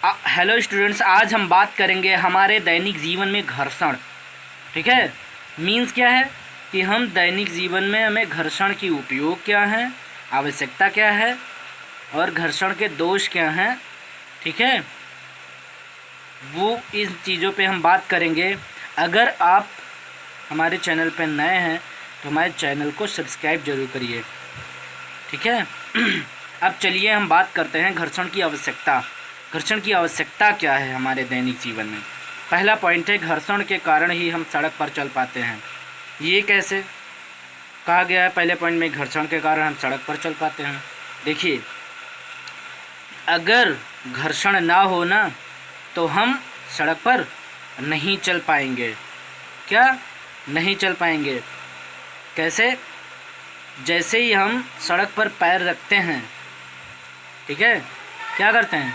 Hello students, आज हम बात करेंगे हमारे दैनिक जीवन में घर्षण। ठीक है, मीन्स क्या है कि हम दैनिक जीवन में हमें घर्षण की उपयोग क्या है, आवश्यकता क्या है और घर्षण के दोष क्या हैं। ठीक है, वो इन चीज़ों पे हम बात करेंगे। अगर आप हमारे चैनल पर नए हैं तो हमारे चैनल को सब्सक्राइब जरूर करिए। ठीक है अब चलिए हम बात करते हैं घर्षण की आवश्यकता। घर्षण की आवश्यकता क्या है हमारे दैनिक जीवन में। पहला पॉइंट है, घर्षण के कारण ही हम सड़क पर चल पाते हैं। ये कैसे कहा गया है? पहले पॉइंट में घर्षण के कारण हम सड़क पर चल पाते हैं। देखिए, अगर घर्षण ना हो ना तो हम सड़क पर नहीं चल पाएंगे। क्या नहीं चल पाएंगे? कैसे? जैसे ही हम सड़क पर पैर रखते हैं, ठीक है, क्या करते हैं?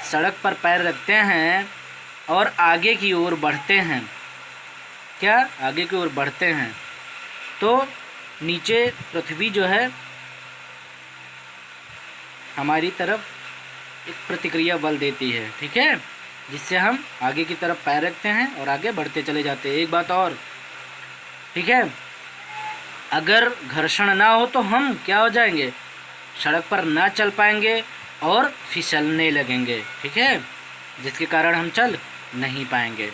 सड़क पर पैर रखते हैं और आगे की ओर बढ़ते हैं। क्या? आगे की ओर बढ़ते हैं तो नीचे पृथ्वी जो है हमारी तरफ एक प्रतिक्रिया बल देती है। ठीक है, जिससे हम आगे की तरफ पैर रखते हैं और आगे बढ़ते चले जाते हैं। एक बात और, ठीक है, अगर घर्षण ना हो तो हम क्या हो जाएंगे? सड़क पर ना चल पाएंगे और फिसलने लगेंगे। ठीक है, जिसके कारण हम चल नहीं पाएंगे।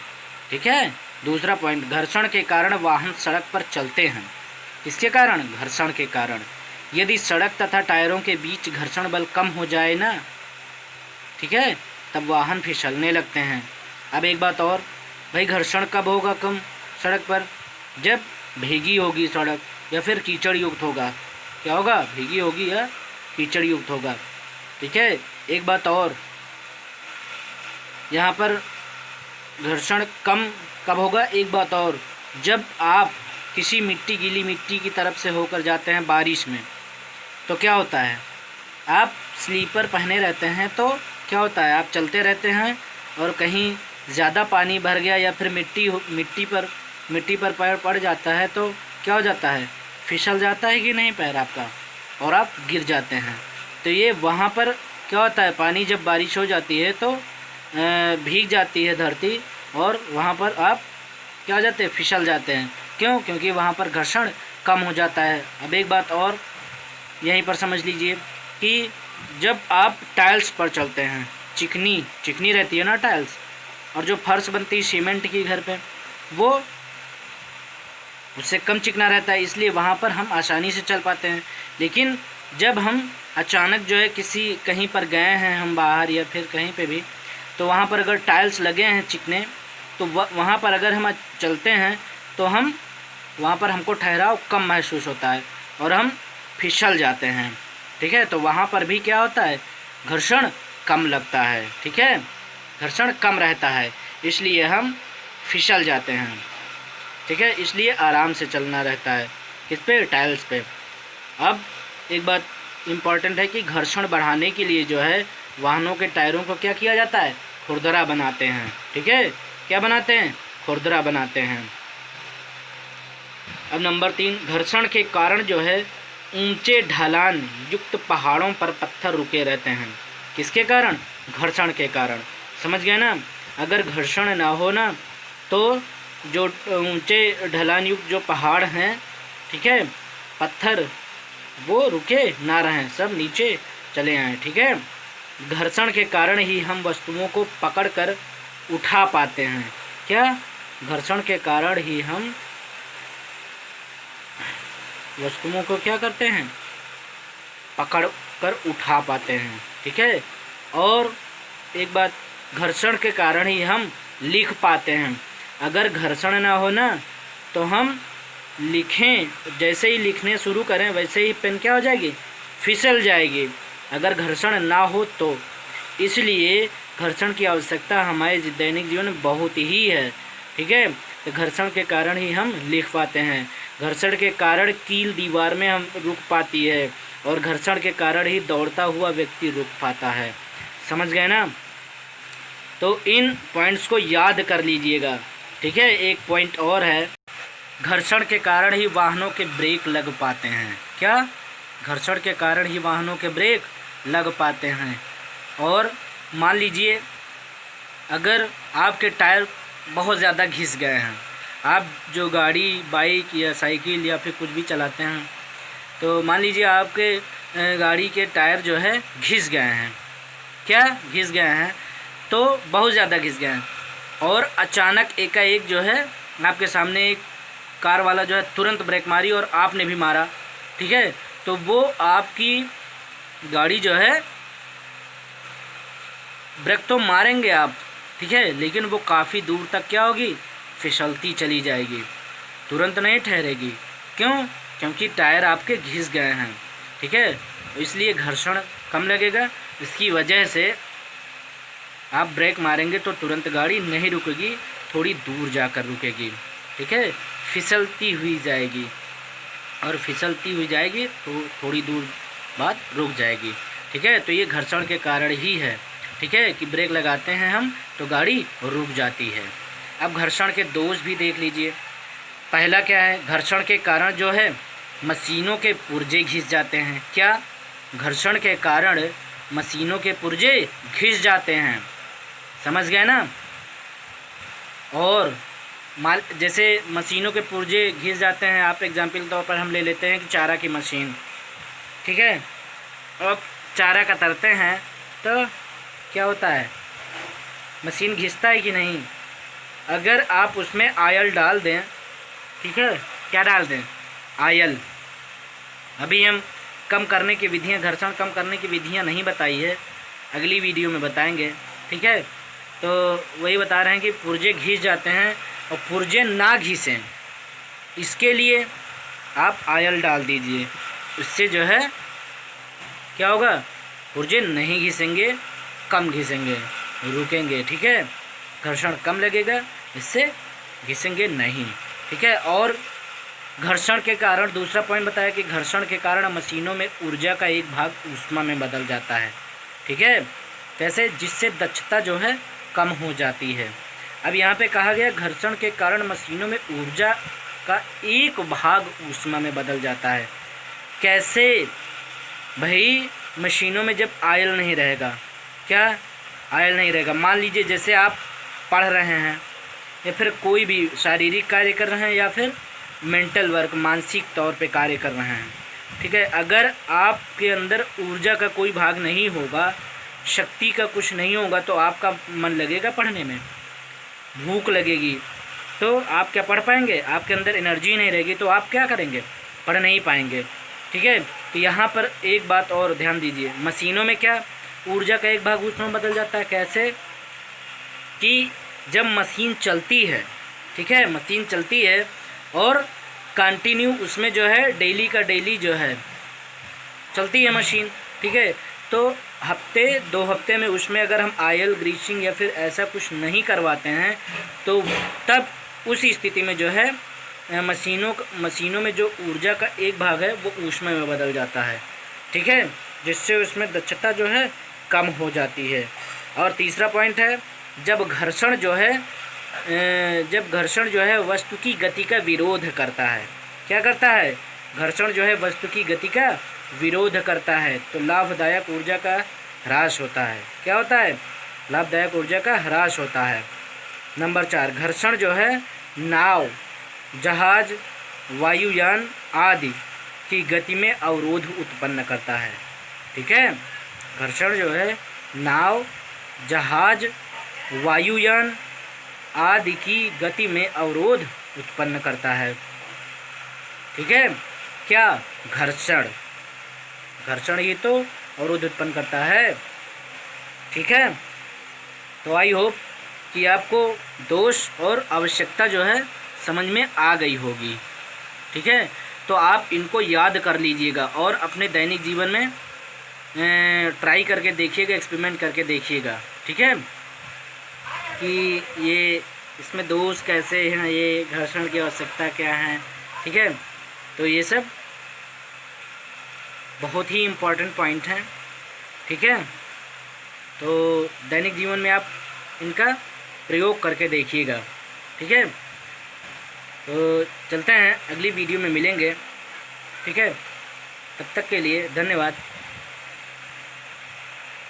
ठीक है, दूसरा पॉइंट, घर्षण के कारण वाहन सड़क पर चलते हैं। किसके कारण? घर्षण के कारण। यदि सड़क तथा टायरों के बीच घर्षण बल कम हो जाए ना, ठीक है, तब वाहन फिसलने लगते हैं। अब एक बात और भाई, घर्षण कब होगा कम सड़क पर? जब भीगी होगी सड़क या फिर कीचड़ युक्त होगा। क्या होगा? भीगी होगी या कीचड़ युक्त होगा। ठीक है, एक बात और, यहाँ पर घर्षण कम कब होगा? एक बात और, जब आप किसी गीली मिट्टी की तरफ से होकर जाते हैं बारिश में, तो क्या होता है? आप स्लीपर पहने रहते हैं तो क्या होता है? आप चलते रहते हैं और कहीं ज़्यादा पानी भर गया या फिर मिट्टी पर पैर पड़ जाता है तो क्या हो जाता है? फिसल जाता है कि नहीं पैर आपका, और आप गिर जाते हैं। तो ये वहाँ पर क्या होता है, पानी जब बारिश हो जाती है तो भीग जाती है धरती और वहाँ पर आप क्या हो जाते हैं? फिसल जाते हैं। क्यों? क्योंकि वहाँ पर घर्षण कम हो जाता है। अब एक बात और यहीं पर समझ लीजिए कि जब आप टाइल्स पर चलते हैं, चिकनी रहती है ना टाइल्स, और जो फर्श बनती है सीमेंट की घर पे, वो उससे कम चिकना रहता है, इसलिए वहाँ पर हम आसानी से चल पाते हैं। लेकिन जब हम अचानक जो है कहीं पर गए हैं, हम बाहर या फिर कहीं पे भी, तो वहाँ पर अगर टाइल्स लगे हैं चिकने, तो वहाँ पर अगर हम चलते हैं तो वहाँ पर हमको ठहराव कम महसूस होता है और हम फिसल जाते हैं। ठीक है, तो वहाँ पर भी क्या होता है? घर्षण कम लगता है। ठीक है, घर्षण कम रहता है, इसलिए हम फिसल जाते हैं। ठीक है, इसलिए आराम से चलना रहता है। किस पे? टाइल्स पे। अब एक बात इम्पॉर्टेंट है कि घर्षण बढ़ाने के लिए जो है वाहनों के टायरों को क्या किया जाता है? खुरदरा बनाते हैं। ठीक है, क्या बनाते हैं? खुरदरा बनाते हैं। अब नंबर 3, घर्षण के कारण जो है ऊंचे ढलान युक्त पहाड़ों पर पत्थर रुके रहते हैं। किसके कारण? घर्षण के कारण। समझ गए ना? अगर घर्षण ना हो ना तो जो ऊंचे ढलान युक्त जो पहाड़ हैं, ठीक है, पत्थर, वो रुके ना रहें, सब नीचे चले आएँ। ठीक है, घर्षण के कारण ही हम वस्तुओं को पकड़कर उठा पाते हैं। क्या? घर्षण के कारण ही हम वस्तुओं को क्या करते हैं? पकड़ कर उठा पाते हैं। ठीक है, और एक बात, घर्षण के कारण ही हम लिख पाते हैं। अगर घर्षण ना हो ना तो हम लिखें, जैसे ही लिखने शुरू करें वैसे ही पेन क्या हो जाएगी? फिसल जाएगी, अगर घर्षण ना हो तो। इसलिए घर्षण की आवश्यकता हमारे दैनिक जीवन में बहुत ही है। ठीक है, तो घर्षण के कारण ही हम लिख पाते हैं। घर्षण के कारण कील दीवार में हम रुक पाती है और घर्षण के कारण ही दौड़ता हुआ व्यक्ति रुक पाता है। समझ गए ना? तो इन पॉइंट्स को याद कर लीजिएगा। ठीक है, एक पॉइंट और है, घर्षण के कारण ही वाहनों के ब्रेक लग पाते हैं। क्या? घर्षण के कारण ही वाहनों के ब्रेक लग पाते हैं। और मान लीजिए अगर आपके टायर बहुत ज़्यादा घिस गए हैं, आप जो गाड़ी, बाइक या साइकिल या फिर कुछ भी चलाते हैं, तो मान लीजिए आपके गाड़ी के टायर जो है घिस गए हैं, क्या घिस गए हैं, तो बहुत ज़्यादा घिस गए हैं, और अचानक एकाएक जो है आपके सामने एक कार वाला जो है तुरंत ब्रेक मारी और आपने भी मारा, ठीक है, तो वो आपकी गाड़ी जो है, ब्रेक तो मारेंगे आप, ठीक है, लेकिन वो काफ़ी दूर तक क्या होगी, फिसलती चली जाएगी, तुरंत नहीं ठहरेगी। क्यों? क्योंकि टायर आपके घिस गए हैं, ठीक है, इसलिए घर्षण कम लगेगा। इसकी वजह से आप ब्रेक मारेंगे तो तुरंत गाड़ी नहीं रुकेगी, थोड़ी दूर जाकर रुकेगी, ठीक है, फिसलती हुई जाएगी, और फिसलती हुई जाएगी तो थोड़ी दूर बाद रुक जाएगी, ठीक है। तो ये घर्षण के कारण ही है, ठीक है, कि ब्रेक लगाते हैं हम तो गाड़ी रुक जाती है। अब घर्षण के दोष भी देख लीजिए। पहला क्या है, घर्षण के कारण जो है मशीनों के पुर्जे घिस जाते हैं। क्या? घर्षण के कारण मशीनों के पुर्जे घिस जाते हैं, समझ गए ना। और जैसे मशीनों के पुर्जे घिस जाते हैं, आप एग्जाम्पल तौर पर हम ले लेते हैं कि चारा की मशीन, ठीक है, अब चारा कतरते हैं तो क्या होता है, मशीन घिसता है कि नहीं। अगर आप उसमें आयल डाल दें, ठीक है, क्या डाल दें, आयल। अभी हम कम करने की विधियां, घर्षण कम करने की विधियां नहीं बताई है, अगली वीडियो में बताएंगे, ठीक है। तो वही बता रहे हैं कि पुर्जे घिस जाते हैं, और पुर्जे ना घिसें इसके लिए आप आयल डाल दीजिए, उससे जो है क्या होगा, पुर्जे नहीं घिसेंगे, कम घिसेंगे, रुकेंगे, ठीक है, घर्षण कम लगेगा, इससे घिसेंगे नहीं, ठीक है। और घर्षण के कारण दूसरा पॉइंट बताया कि घर्षण के कारण मशीनों में ऊर्जा का एक भाग ऊष्मा में बदल जाता है, ठीक है, कैसे, जिससे दक्षता जो है कम हो जाती है। अब यहाँ पे कहा गया घर्षण के कारण मशीनों में ऊर्जा का एक भाग ऊष्मा में बदल जाता है। कैसे भाई, मशीनों में जब आयल नहीं रहेगा, क्या आयल नहीं रहेगा, मान लीजिए जैसे आप पढ़ रहे हैं या फिर कोई भी शारीरिक कार्य कर रहे हैं या फिर मेंटल वर्क, मानसिक तौर पे कार्य कर रहे हैं, ठीक है, अगर आपके अंदर ऊर्जा का कोई भाग नहीं होगा, शक्ति का कुछ नहीं होगा, तो आपका मन लगेगा पढ़ने में, भूख लगेगी तो आप क्या पढ़ पाएंगे, आपके अंदर एनर्जी नहीं रहेगी तो आप क्या करेंगे, पढ़ नहीं पाएंगे, ठीक है। तो यहाँ पर एक बात और ध्यान दीजिए, मशीनों में क्या ऊर्जा का एक भाग ऊष्मा में बदल जाता है। कैसे कि जब मशीन चलती है, ठीक है, मशीन चलती है और कंटिन्यू उसमें जो है डेली का डेली जो है चलती है मशीन, ठीक है, तो हफ्ते 2 हफ्ते में उसमें अगर हम आयल ग्रीसिंग या फिर ऐसा कुछ नहीं करवाते हैं तो तब उस स्थिति में जो है मशीनों में जो ऊर्जा का एक भाग है वो ऊष्मा में बदल जाता है, ठीक है, जिससे उसमें दक्षता जो है कम हो जाती है। और तीसरा पॉइंट है, जब घर्षण जो है वस्तु की गति का विरोध करता है। क्या करता है, घर्षण जो है वस्तु की गति का विरोध करता है, तो लाभदायक ऊर्जा का ह्रास होता है। क्या होता है, लाभदायक ऊर्जा का ह्रास होता है। नंबर 4, घर्षण जो है नाव, जहाज, वायुयान आदि की गति में अवरोध उत्पन्न करता है, ठीक है, घर्षण जो है नाव, जहाज, वायुयान आदि की गति में अवरोध उत्पन्न करता है, ठीक है। क्या, घर्षण ही तो अवरोध उत्पन्न करता है, ठीक है। तो आई होप कि आपको दोष और आवश्यकता जो है समझ में आ गई होगी, ठीक है। तो आप इनको याद कर लीजिएगा और अपने दैनिक जीवन में ट्राई करके देखिएगा, एक्सपेरिमेंट करके देखिएगा, ठीक है, कि ये इसमें दोष कैसे हैं, ये घर्षण की आवश्यकता क्या है, ठीक है। तो ये सब बहुत ही इम्पोर्टेंट पॉइंट हैं, ठीक है। तो दैनिक जीवन में आप इनका प्रयोग करके देखिएगा, ठीक है। तो चलते हैं, अगली वीडियो में मिलेंगे, ठीक है। तब तक के लिए धन्यवाद।